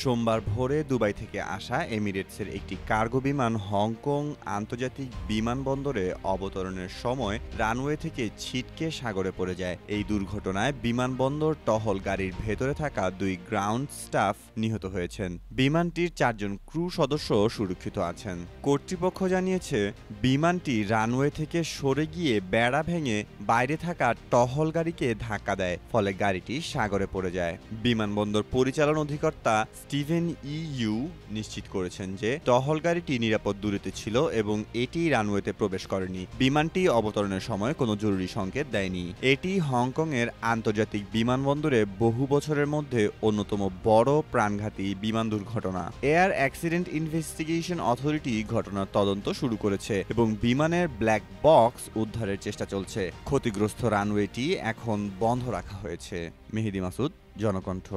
সোমবার ভোরে দুবাই থেকে আসা এমিরেটসের একটি কার্গো বিমান হংকং আন্তর্জাতিক বিমানবন্দরে অবতরণের সময় রানওয়ে থেকে ছিটকে সাগরে পড়ে যায়। এই দুর্ঘটনায় বিমানবন্দর টহল গাড়ির ভেতরে থাকা 2 গ্রাউন্ড স্টাফ নিহত হয়েছেন। বিমানটির 4 জন ক্রু সদস্য সুরক্ষিত আছেন। কর্তৃপক্ষ জানিয়েছে, বিমানটি রানওয়ে থেকে সরে গিয়ে বেড়া ভেঙে বাইরে থাকা টহল গাড়িকে ধাক্কা দেয়, ফলে গাড়িটি সাগরে পড়ে যায়। বিমানবন্দর পরিচালন অধিকর্তা স্টিভেন ইউ নিশ্চিত করেছেন যে টহল গাড়িটি নিরাপদ দূরত্বে ছিল এবং এটি রানওয়েতে প্রবেশ করেনি। বিমানটি অবতরণের সময় কোনো জরুরি সংকেত দেয়নি। এটি হংকংয়ের আন্তর্জাতিক বিমানবন্দরে বহু বছরের মধ্যে অন্যতম বড় প্রাণঘাতী বিমান দুর্ঘটনা। এয়ার অ্যাক্সিডেন্ট ইনভেস্টিগেশন অথরিটি ঘটনার তদন্ত শুরু করেছে এবং বিমানের ব্ল্যাক বক্স উদ্ধারের চেষ্টা চলছে। ক্ষতিগ্রস্ত রানওয়েটি এখন বন্ধ রাখা হয়েছে। মেহেদী মাসুদ, জনকণ্ঠ।